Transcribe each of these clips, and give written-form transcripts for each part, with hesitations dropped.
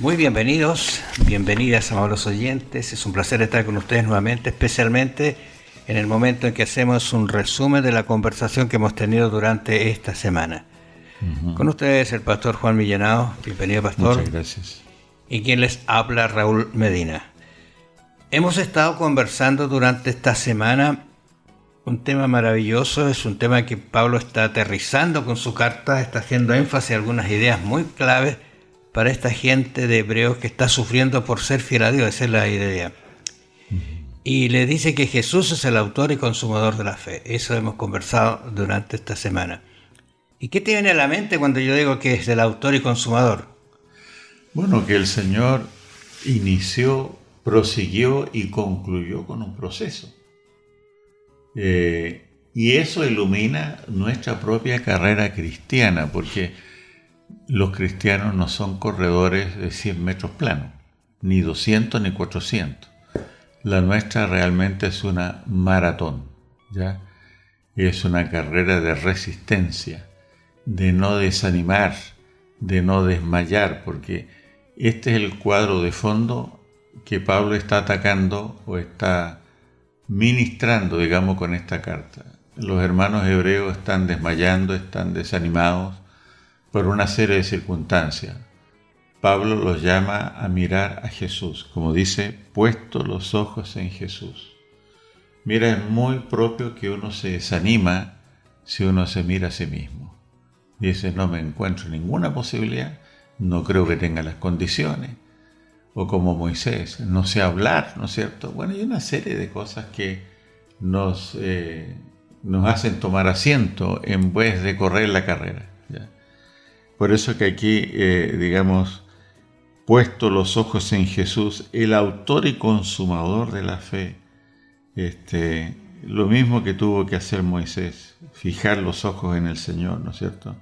Muy bienvenidos, bienvenidas, amables oyentes. Es un placer estar con ustedes nuevamente, especialmente en el momento en que hacemos un resumen de la conversación que hemos tenido durante esta semana. Con ustedes el pastor Juan Millanao. Bienvenido, pastor. Muchas gracias. Y quien les habla, Raúl Medina. Hemos estado conversando durante esta semana un tema maravilloso. Es un tema que Pablo está aterrizando con su carta, está haciendo énfasis en algunas ideas muy claves para esta gente de Hebreos que está sufriendo por ser fiel a Dios. Esa es la idea. Y le dice que Jesús es el autor y consumador de la fe. Eso hemos conversado durante esta semana. ¿Y qué te viene a la mente cuando yo digo que es el autor y consumador? Bueno, que el Señor inició, prosiguió y concluyó con un proceso. Y eso ilumina nuestra propia carrera cristiana, porque los cristianos no son corredores de 100 metros planos, ni 200 ni 400. La nuestra realmente es una maratón, ¿ya? Es una carrera de resistencia, de no desanimar, de no desmayar, porque este es el cuadro de fondo que Pablo está atacando o está ministrando, digamos, con esta carta. Los hermanos hebreos están desmayando, están desanimados por una serie de circunstancias. Pablo los llama a mirar a Jesús, como dice, puesto los ojos en Jesús. Mira, es muy propio que uno se desanima si uno se mira a sí mismo. Dice, no me encuentro ninguna posibilidad, no creo que tenga las condiciones. O como Moisés, no sé hablar, ¿no es cierto? Bueno, hay una serie de cosas que nos hacen tomar asiento en vez de correr la carrera, ¿ya? Por eso que aquí, digamos, puesto los ojos en Jesús, el autor y consumador de la fe, lo mismo que tuvo que hacer Moisés, fijar los ojos en el Señor, ¿no es cierto?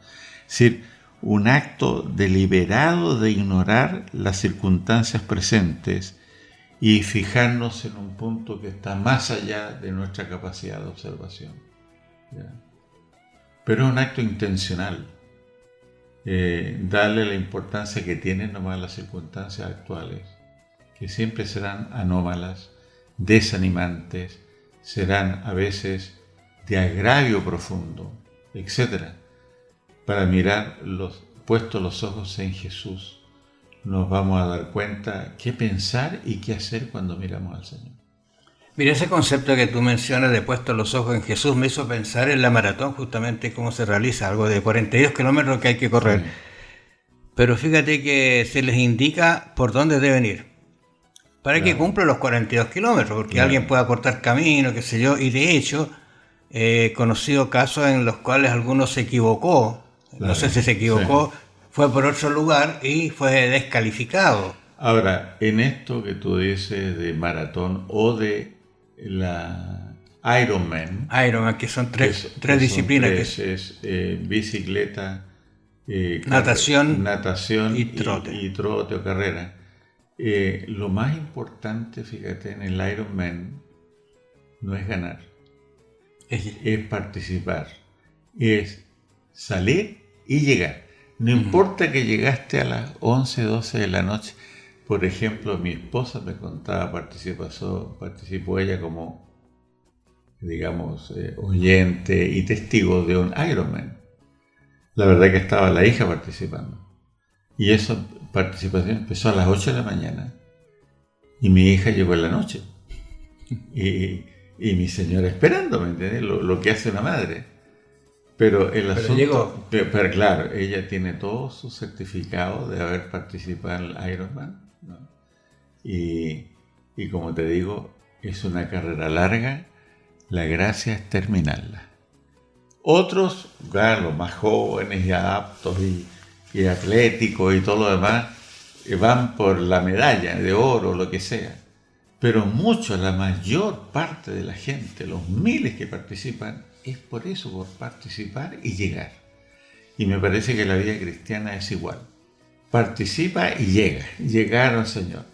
Es decir, un acto deliberado de ignorar las circunstancias presentes y fijarnos en un punto que está más allá de nuestra capacidad de observación, ¿ya? Pero es un acto intencional. Darle la importancia que tienen nomás las circunstancias actuales, que siempre serán anómalas, desanimantes, serán a veces de agravio profundo, etc. Para mirar puestos los ojos en Jesús, nos vamos a dar cuenta qué pensar y qué hacer cuando miramos al Señor. Mira, ese concepto que tú mencionas de puesto los ojos en Jesús me hizo pensar en la maratón, justamente cómo se realiza, algo de 42 kilómetros que hay que correr. Sí. Pero fíjate que se les indica por dónde deben ir, para que cumplan los 42 kilómetros, porque alguien pueda cortar camino, qué sé yo, y de hecho he conocido casos en los cuales alguno se equivocó, no sé si se equivocó, fue por otro lugar y fue descalificado. Ahora, en esto que tú dices de maratón o de la Ironman, que son tres disciplinas. Es bicicleta, natación y trote o carrera. Lo más importante, fíjate, en el Ironman no es ganar, es participar, es salir y llegar. No importa que llegaste a las 11, 12 de la noche. Por ejemplo, mi esposa me contaba, participó ella como, digamos, oyente y testigo de un Ironman. La verdad que estaba la hija participando. Y esa participación empezó a las 8 de la mañana. Y mi hija llegó en la noche. Y mi señora esperando, ¿me entiendes? Lo que hace una madre. Pero el asunto... Llegó. Pero claro, ella tiene todo su certificado de haber participado en el Ironman, ¿no? Y como te digo, es una carrera larga, la gracia es terminarla. Otros, claro, los más jóvenes y aptos y atléticos y todo lo demás, van por la medalla de oro o lo que sea. Pero mucho, la mayor parte de la gente, los miles que participan, es por eso, por participar y llegar. Y me parece que la vida cristiana es igual. Participa y llega. Llegaron, Señor.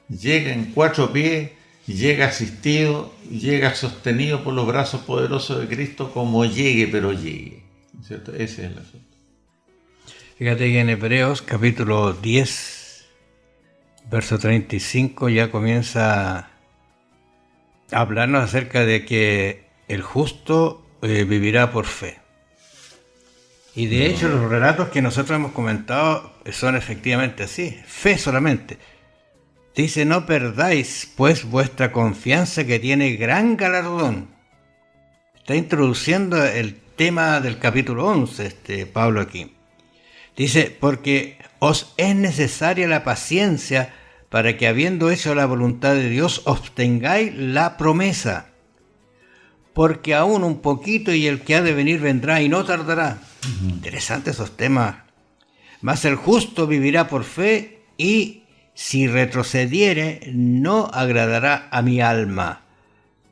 Llega en 4 pies, llega asistido, llega sostenido por los brazos poderosos de Cristo, como llegue, pero llegue, ¿cierto? Ese es el asunto. Fíjate que en Hebreos capítulo 10 verso 35 ya comienza a hablarnos acerca de que el justo vivirá por fe. Y de hecho los relatos que nosotros hemos comentado son efectivamente así, fe solamente. Dice, no perdáis pues vuestra confianza que tiene gran galardón. Está introduciendo el tema del capítulo 11, Pablo aquí. Dice, porque os es necesaria la paciencia para que habiendo hecho la voluntad de Dios obtengáis la promesa. Porque aún un poquito y el que ha de venir vendrá y no tardará. Interesantes esos temas. Mas el justo vivirá por fe y si retrocediere no agradará a mi alma.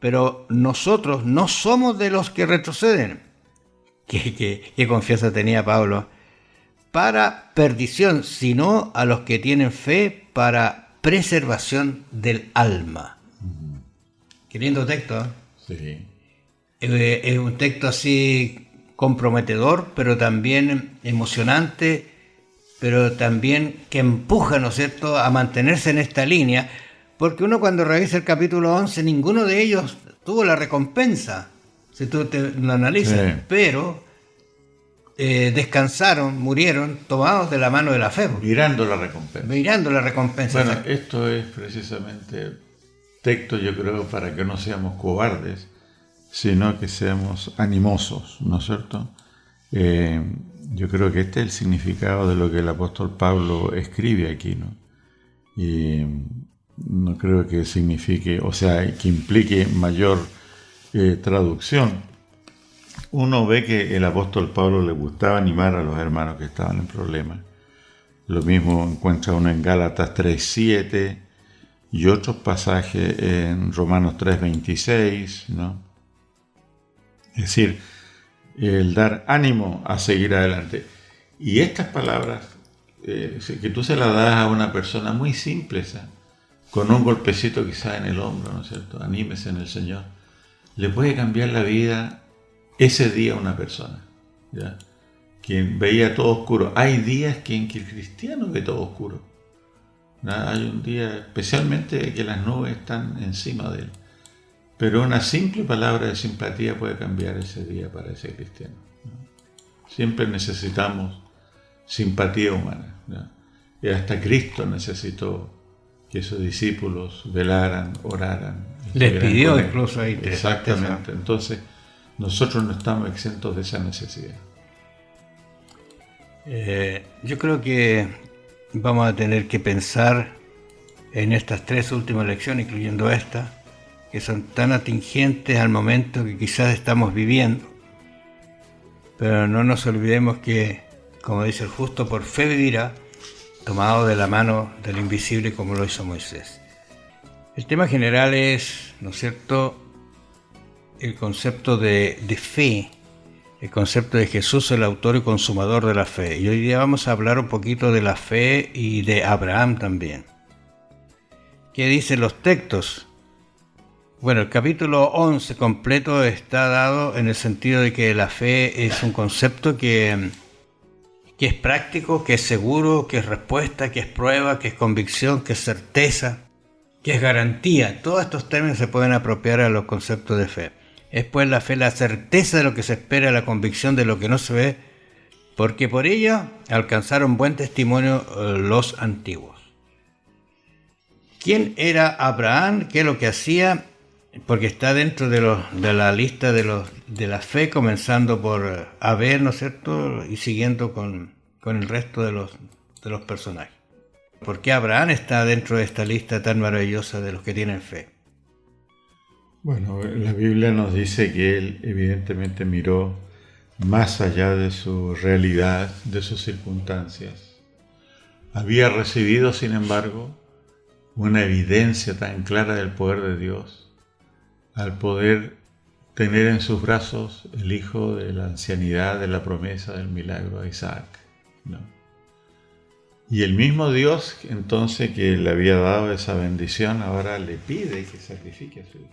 Pero nosotros no somos de los que retroceden. ¿Qué confianza tenía Pablo? Para perdición, sino a los que tienen fe para preservación del alma. Qué lindo texto, ¿eh? Sí. Es un texto así comprometedor, pero también emocionante, pero también que empuja, ¿no es cierto?, a mantenerse en esta línea, porque uno cuando revisa el capítulo 11, ninguno de ellos tuvo la recompensa, si tú lo analizas, sí. Pero descansaron, murieron, tomados de la mano de la fe. Mirando la recompensa. Mirando la recompensa. Bueno, esto es precisamente texto, yo creo, para que no seamos cobardes, sino que seamos animosos, ¿no es cierto? Yo creo que este es el significado de lo que el apóstol Pablo escribe aquí, ¿no? Y no creo que signifique, o sea, que implique mayor traducción. Uno ve que el apóstol Pablo le gustaba animar a los hermanos que estaban en problemas. Lo mismo encuentra uno en Gálatas 3:7 y otros pasajes en Romanos 3:26, ¿no? Es decir, el dar ánimo a seguir adelante. Y estas palabras, que tú se las das a una persona muy simple, ¿sabes?, con un golpecito quizás en el hombro, ¿no es cierto? Anímese en el Señor. Le puede cambiar la vida ese día a una persona, ¿ya? Quien veía todo oscuro. Hay días en que el cristiano ve todo oscuro, ¿no? Hay un día especialmente que las nubes están encima de él. Pero una simple palabra de simpatía puede cambiar ese día para ese cristiano, ¿no? Siempre necesitamos simpatía humana, ¿no? Y hasta Cristo necesitó que sus discípulos velaran, oraran. Les pidió incluso ahí. Exactamente. Entonces, nosotros no estamos exentos de esa necesidad. Yo creo que vamos a tener que pensar en estas 3 últimas lecciones, incluyendo esta, que son tan atingentes al momento que quizás estamos viviendo. Pero no nos olvidemos que, como dice el justo, por fe vivirá, tomado de la mano del invisible como lo hizo Moisés. El tema general es, ¿no es cierto?, el concepto de fe, el concepto de Jesús, el autor y consumador de la fe. Y hoy día vamos a hablar un poquito de la fe y de Abraham también. ¿Qué dicen los textos? Bueno, el capítulo 11 completo está dado en el sentido de que la fe es un concepto que es práctico, que es seguro, que es respuesta, que es prueba, que es convicción, que es certeza, que es garantía. Todos estos términos se pueden apropiar a los conceptos de fe. Es pues la fe la certeza de lo que se espera, la convicción de lo que no se ve, porque por ella alcanzaron buen testimonio los antiguos. ¿Quién era Abraham? ¿Qué es lo que hacía? Porque está dentro de la lista de la fe, comenzando por Abel, ¿no es cierto?, y siguiendo con el resto de los personajes. ¿Por qué Abraham está dentro de esta lista tan maravillosa de los que tienen fe? Bueno, la Biblia nos dice que él evidentemente miró más allá de su realidad, de sus circunstancias. Había recibido, sin embargo, una evidencia tan clara del poder de Dios al poder tener en sus brazos el hijo de la ancianidad, de la promesa del milagro a Isaac, ¿no? Y el mismo Dios, entonces, que le había dado esa bendición, ahora le pide que sacrifique a su hijo.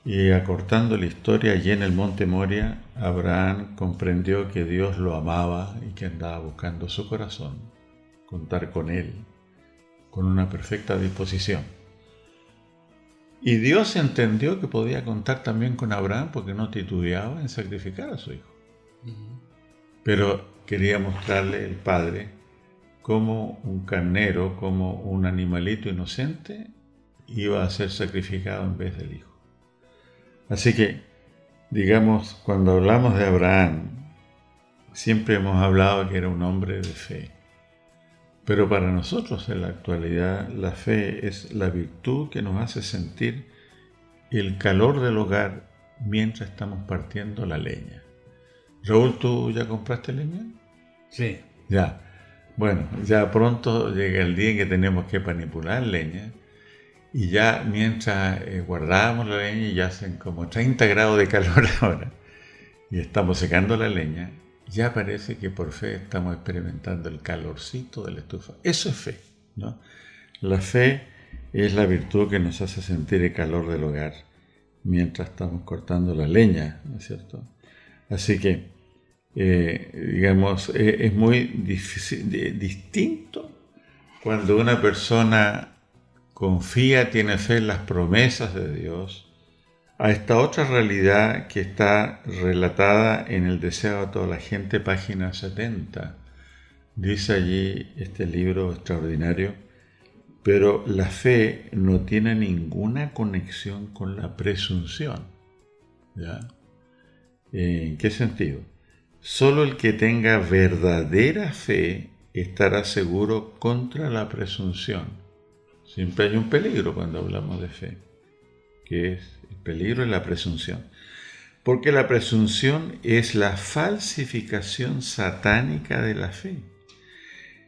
Y acortando la historia, allí en el monte Moria, Abraham comprendió que Dios lo amaba y que andaba buscando su corazón, contar con él con una perfecta disposición. Y Dios entendió que podía contar también con Abraham porque no titubeaba en sacrificar a su hijo. Pero quería mostrarle el Padre cómo un carnero, como un animalito inocente, iba a ser sacrificado en vez del hijo. Así que, digamos, cuando hablamos de Abraham, siempre hemos hablado que era un hombre de fe. Pero para nosotros en la actualidad, la fe es la virtud que nos hace sentir el calor del hogar mientras estamos partiendo la leña. Raúl, ¿tú ya compraste leña? Sí. Ya. Bueno, ya pronto llega el día en que tenemos que manipular leña y ya mientras guardábamos la leña y ya hacen como 30 grados de calor ahora y estamos secando la leña, ya parece que por fe estamos experimentando el calorcito de la estufa. Eso es fe, ¿no? La fe es la virtud que nos hace sentir el calor del hogar mientras estamos cortando la leña, ¿no es cierto? Así que, digamos, es muy distinto cuando una persona confía, tiene fe en las promesas de Dios, a esta otra realidad que está relatada en El deseo de toda la gente, página 70. Dice allí este libro extraordinario, pero la fe no tiene ninguna conexión con la presunción. ¿Ya? ¿En qué sentido? Solo el que tenga verdadera fe estará seguro contra la presunción. Siempre hay un peligro cuando hablamos de fe, que es el peligro de la presunción. Porque la presunción es la falsificación satánica de la fe.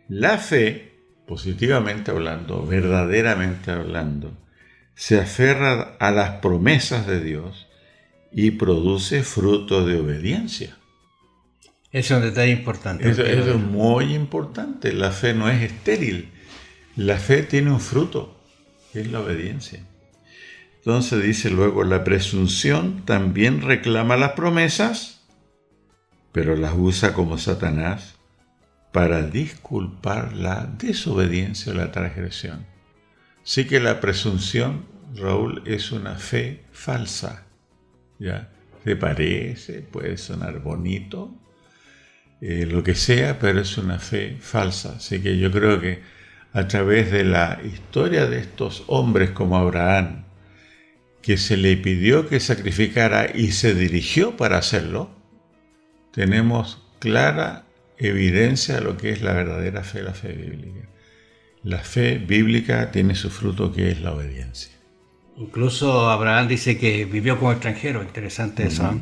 La fe, positivamente hablando, verdaderamente hablando, se aferra a las promesas de Dios y produce fruto de obediencia. Eso es un detalle importante. Eso es muy importante. La fe no es estéril. La fe tiene un fruto, que es la obediencia. Entonces dice luego, la presunción también reclama las promesas, pero las usa como Satanás para disculpar la desobediencia o la transgresión. Así que la presunción, Raúl, es una fe falsa. ¿Ya? ¿Te parece? Puede sonar bonito, lo que sea, pero es una fe falsa. Así que yo creo que a través de la historia de estos hombres como Abraham, que se le pidió que sacrificara y se dirigió para hacerlo, tenemos clara evidencia de lo que es la verdadera fe, la fe bíblica. La fe bíblica tiene su fruto, que es la obediencia. Incluso Abraham dice que vivió como extranjero. Interesante eso, ¿eh?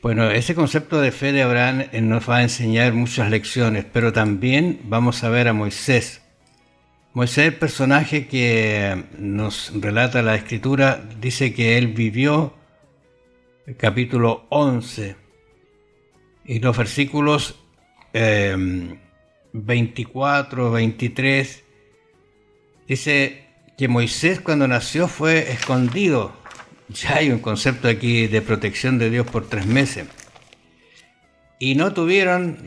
Bueno, ese concepto de fe de Abraham nos va a enseñar muchas lecciones, pero también vamos a ver a Moisés. Moisés, el personaje que nos relata la Escritura, dice que él vivió el capítulo 11 y los versículos 24, 23, dice que Moisés cuando nació fue escondido. Ya hay un concepto aquí de protección de Dios por 3 meses. Y no temieron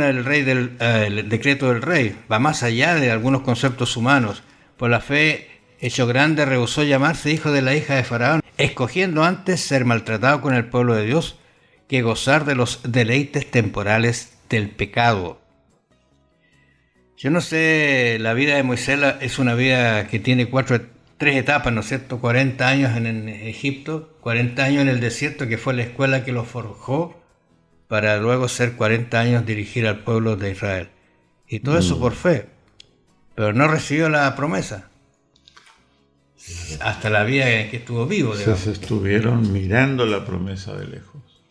el decreto del rey. Va más allá de algunos conceptos humanos. Por la fe, hecho grande, rehusó llamarse hijo de la hija de Faraón, escogiendo antes ser maltratado con el pueblo de Dios que gozar de los deleites temporales del pecado. Yo no sé, la vida de Moisés es una vida que tiene 3 etapas, ¿no es cierto? 40 años en Egipto, 40 años en el desierto, que fue la escuela que lo forjó, para luego ser 40 años dirigir al pueblo de Israel. Y todo eso por fe. Pero no recibió la promesa. Hasta la vida en que estuvo vivo. Se estuvieron mirando la promesa de lejos.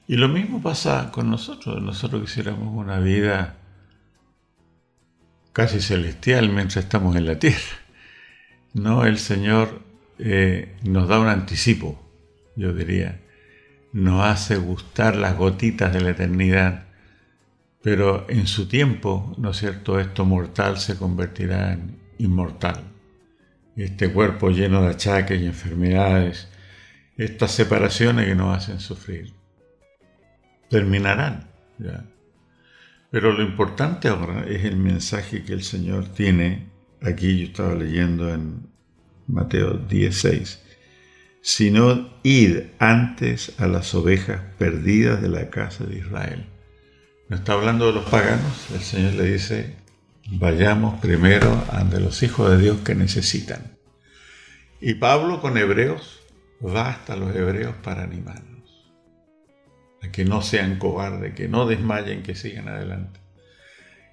Y lo mismo pasa con nosotros. Nosotros quisiéramos una vida casi celestial mientras estamos en la tierra. No, el Señor nos da un anticipo, yo diría. Nos hace gustar las gotitas de la eternidad, pero en su tiempo, ¿no es cierto?, esto mortal se convertirá en inmortal. Este cuerpo lleno de achaques y enfermedades, estas separaciones que nos hacen sufrir, terminarán, ¿ya? Pero lo importante ahora es el mensaje que el Señor tiene. Aquí yo estaba leyendo en Mateo 16. Sino id antes a las ovejas perdidas de la casa de Israel. No está hablando de los paganos. El Señor le dice, vayamos primero ante los hijos de Dios que necesitan. Y Pablo con hebreos va hasta los hebreos para animarlos. A que no sean cobardes, que no desmayen, que sigan adelante.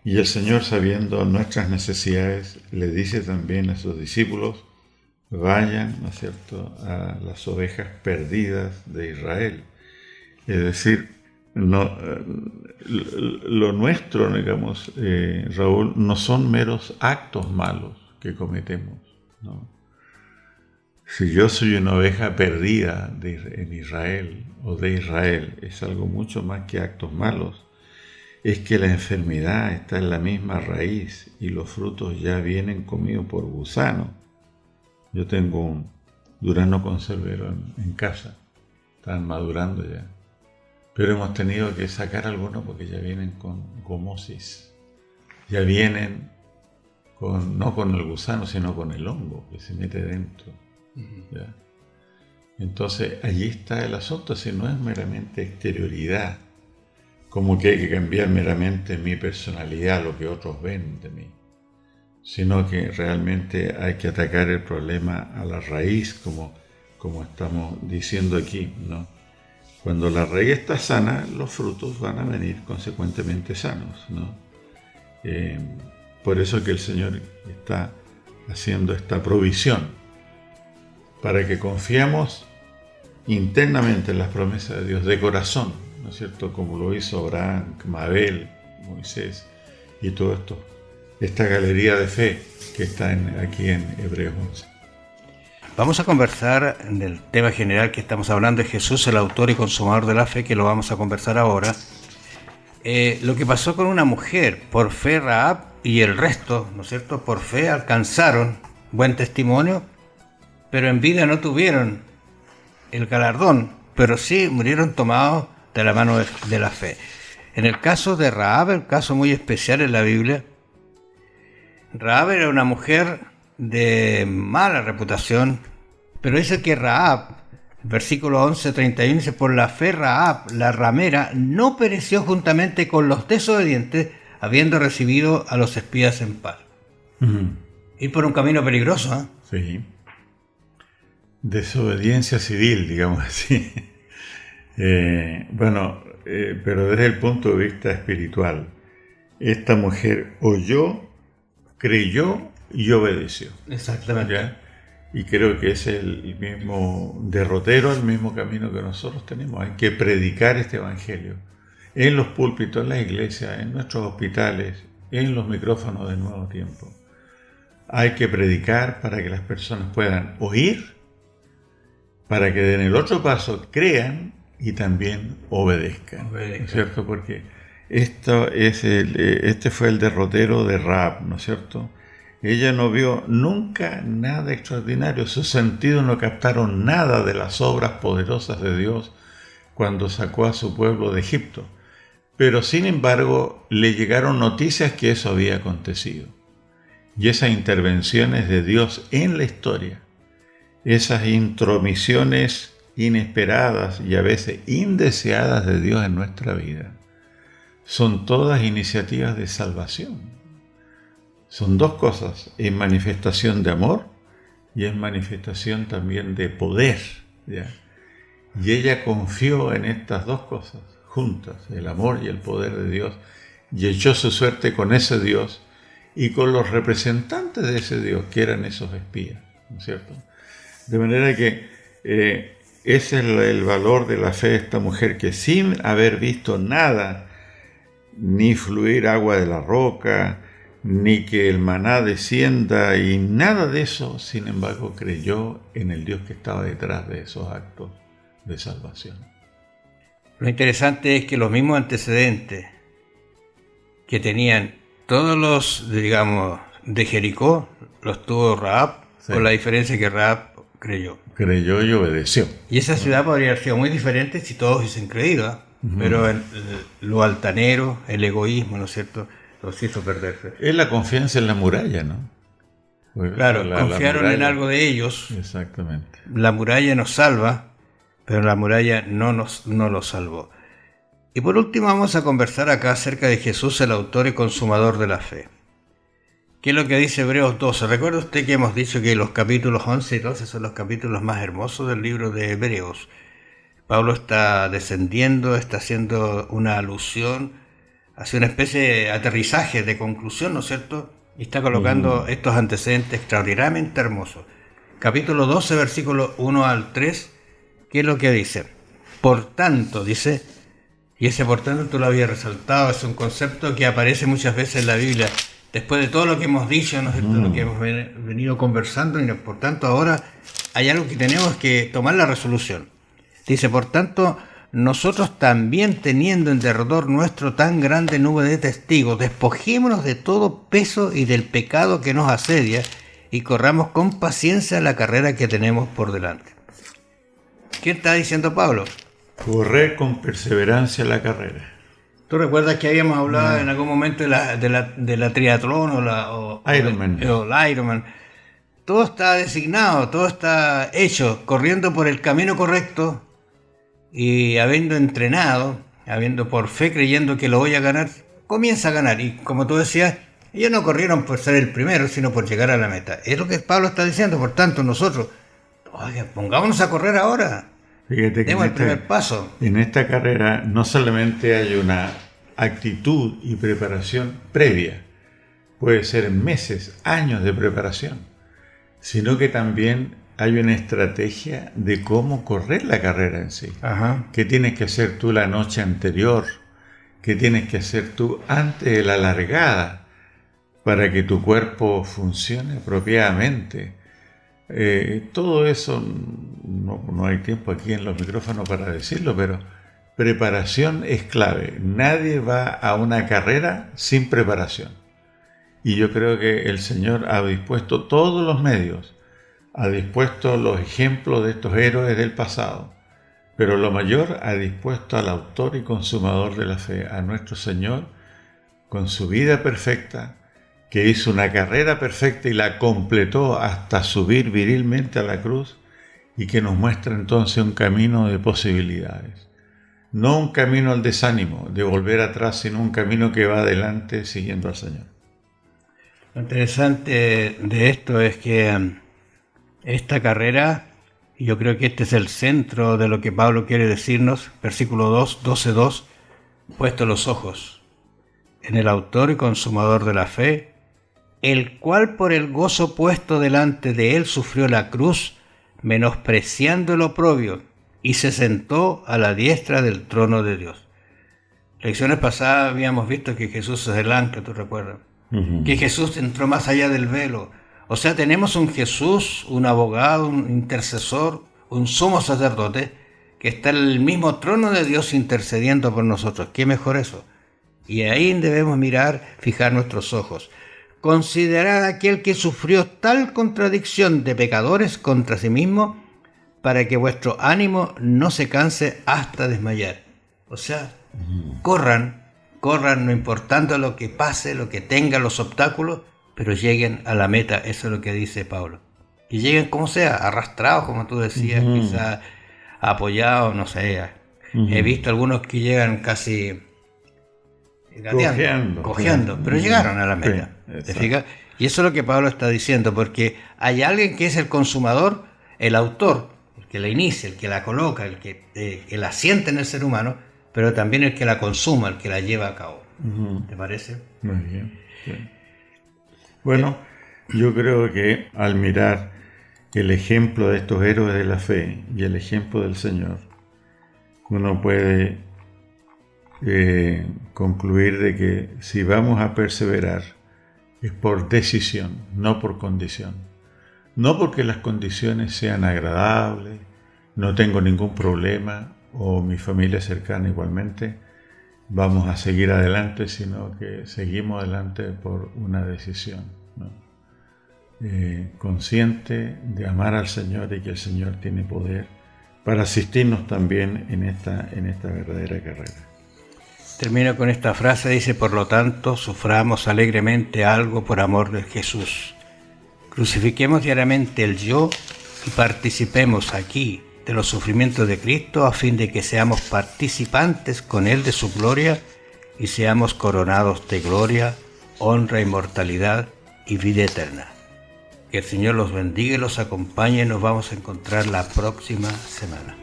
Y el Señor, sabiendo nuestras necesidades, le dice también a sus discípulos, vayan, ¿no es cierto?, a las ovejas perdidas de Israel. Es decir, no, lo nuestro, digamos, Raúl, no son meros actos malos que cometemos, ¿no? Si yo soy una oveja perdida en Israel o de Israel, es algo mucho más que actos malos. Es que la enfermedad está en la misma raíz y los frutos ya vienen comidos por gusanos. Yo tengo un durazno conservero en casa, están madurando ya, pero hemos tenido que sacar algunos porque ya vienen con gomosis, ya vienen no con el gusano, sino con el hongo que se mete dentro. ¿Ya? Entonces allí está el asunto, si no es meramente exterioridad, como que hay que cambiar meramente mi personalidad, lo que otros ven de mí, sino que realmente hay que atacar el problema a la raíz, como estamos diciendo aquí, ¿no? Cuando la raíz está sana, los frutos van a venir consecuentemente sanos, ¿no? Por eso que el Señor está haciendo esta provisión, para que confiemos internamente en las promesas de Dios, de corazón, ¿no es cierto? Como lo hizo Abraham, Mabel, Moisés y todo esto. Esta galería de fe que está aquí en Hebreos 11. Vamos a conversar del tema general que estamos hablando, es Jesús, el autor y consumador de la fe, que lo vamos a conversar ahora. Lo que pasó con una mujer, por fe Rahab y el resto, ¿no es cierto? Por fe alcanzaron buen testimonio, pero en vida no tuvieron el galardón, pero sí murieron tomados de la mano de la fe. En el caso de Rahab, el caso muy especial en la Biblia, Rahab era una mujer de mala reputación, pero dice que Rahab, versículo 11:31, dice, por la fe Rahab, la ramera, no pereció juntamente con los desobedientes, habiendo recibido a los espías en paz. Ir por un camino peligroso, ¿eh? Sí. Desobediencia civil, digamos así. Pero desde el punto de vista espiritual, esta mujer oyó, creyó y obedeció. Exactamente. ¿Ya? Y creo que es el mismo derrotero, el mismo camino que nosotros tenemos. Hay que predicar este evangelio en los púlpitos, en las iglesias, en nuestros hospitales, en los micrófonos de Nuevo Tiempo. Hay que predicar para que las personas puedan oír, para que den el otro paso, crean y también obedezcan. ¿No es cierto? Porque este fue el derrotero de Rahab, ¿no es cierto? Ella no vio nunca nada extraordinario, sus sentidos no captaron nada de las obras poderosas de Dios cuando sacó a su pueblo de Egipto. Pero sin embargo le llegaron noticias que eso había acontecido. Y esas intervenciones de Dios en la historia, esas intromisiones inesperadas y a veces indeseadas de Dios en nuestra vida, son todas iniciativas de salvación. Son dos cosas, es manifestación de amor y es manifestación también de poder, ¿ya? Y ella confió en estas dos cosas juntas, el amor y el poder de Dios, y echó su suerte con ese Dios y con los representantes de ese Dios, que eran esos espías, ¿no es cierto? De manera que ese es el valor de la fe de esta mujer, que sin haber visto nada, ni fluir agua de la roca, ni que el maná descienda, y nada de eso, sin embargo, creyó en el Dios que estaba detrás de esos actos de salvación. Lo interesante es que los mismos antecedentes que tenían todos los, digamos, de Jericó, los tuvo Rahab, sí, con la diferencia que Rahab creyó. Creyó y obedeció. Y esa ciudad podría haber sido muy diferente si todos hubiesen creído, ¿eh? pero lo altanero, el egoísmo, ¿no es cierto?, los hizo perderse. Es la confianza en la muralla, ¿no? Porque Claro, confiaron la en algo de ellos. Exactamente. La muralla nos salva, pero la muralla no lo salvó. Y por último vamos a conversar acá acerca de Jesús, el autor y consumador de la fe. ¿Qué es lo que dice Hebreos 12? Recuerda usted que hemos dicho que los capítulos 11 y 12 son los capítulos más hermosos del libro de Hebreos. Pablo está descendiendo, está haciendo una alusión, hace una especie de aterrizaje, de conclusión, ¿no es cierto? Y está colocando estos antecedentes extraordinariamente hermosos. Capítulo 12, versículo 1 al 3, ¿qué es lo que dice? Por tanto, dice, y ese por tanto tú lo habías resaltado, es un concepto que aparece muchas veces en la Biblia. Después de todo lo que hemos dicho, ¿no es cierto?, lo que hemos venido conversando, y por tanto ahora hay algo que tenemos que tomar la resolución. Dice, por tanto, nosotros también, teniendo en derredor nuestro tan grande nube de testigos, despojémonos de todo peso y del pecado que nos asedia, y corramos con paciencia la carrera que tenemos por delante. ¿Qué está diciendo Pablo? Correr con perseverancia la carrera. ¿Tú recuerdas que habíamos hablado en algún momento de la triatlón o la Ironman? Todo está designado, todo está hecho, corriendo por el camino correcto y habiendo entrenado, habiendo por fe creyendo que lo voy a ganar, comienza a ganar. Y como tú decías, ellos no corrieron por ser el primero, sino por llegar a la meta. Es lo que Pablo está diciendo. Por tanto, nosotros, oiga, pongámonos a correr ahora. Fíjate que demos el primer paso. En esta carrera no solamente hay una actitud y preparación previa, puede ser meses, años de preparación, sino que también hay una estrategia de cómo correr la carrera en sí. Ajá. ¿Qué tienes que hacer tú la noche anterior? ¿Qué tienes que hacer tú antes de la largada para que tu cuerpo funcione apropiadamente? Todo eso, no hay tiempo aquí en los micrófonos para decirlo, pero preparación es clave. Nadie va a una carrera sin preparación. Y yo creo que el Señor ha dispuesto todos los medios, ha dispuesto los ejemplos de estos héroes del pasado, pero lo mayor ha dispuesto al autor y consumador de la fe, a nuestro Señor, con su vida perfecta, que hizo una carrera perfecta y la completó hasta subir virilmente a la cruz, y que nos muestra entonces un camino de posibilidades. No un camino al desánimo, de volver atrás, sino un camino que va adelante siguiendo al Señor. Lo interesante de esto es que esta carrera, y yo creo que este es el centro de lo que Pablo quiere decirnos, versículo 2, 12:2, puesto los ojos en el autor y consumador de la fe, el cual por el gozo puesto delante de él sufrió la cruz, menospreciando el oprobio, y se sentó a la diestra del trono de Dios. Lecciones pasadas habíamos visto que Jesús es el ancla, ¿tú recuerdas? Que Jesús entró más allá del velo. O sea, tenemos un Jesús, un abogado, un intercesor, un sumo sacerdote, que está en el mismo trono de Dios intercediendo por nosotros. ¿Qué mejor eso? Y ahí debemos mirar, fijar nuestros ojos. Considerad aquel que sufrió tal contradicción de pecadores contra sí mismo, para que vuestro ánimo no se canse hasta desmayar. O sea, corran, no importando lo que pase, lo que tengan los obstáculos, pero lleguen a la meta. Eso es lo que dice Pablo. Y lleguen como sea, arrastrados, como tú decías, quizás apoyados, no sé. He visto algunos que llegan casi cojeando, pero llegaron a la meta. Sí, ¿Te fijas? Y eso es lo que Pablo está diciendo, porque hay alguien que es el consumador, el autor, el que la inicia, el que la coloca, el que la siente en el ser humano, pero también el que la consuma, el que la lleva a cabo. ¿Te parece? Muy bien. Sí. Bueno, yo creo que al mirar el ejemplo de estos héroes de la fe y el ejemplo del Señor, uno puede concluir de que si vamos a perseverar es por decisión, no por condición. No porque las condiciones sean agradables, no tengo ningún problema, o mi familia cercana igualmente, vamos a seguir adelante, sino que seguimos adelante por una decisión, ¿no? Consciente de amar al Señor y que el Señor tiene poder para asistirnos también en esta verdadera carrera. Termino con esta frase, dice: por lo tanto, suframos alegremente algo por amor de Jesús. Crucifiquemos diariamente el yo y participemos aquí de los sufrimientos de Cristo, a fin de que seamos participantes con Él de su gloria y seamos coronados de gloria, honra, inmortalidad y vida eterna. Que el Señor los bendiga y los acompañe. Nos vamos a encontrar la próxima semana.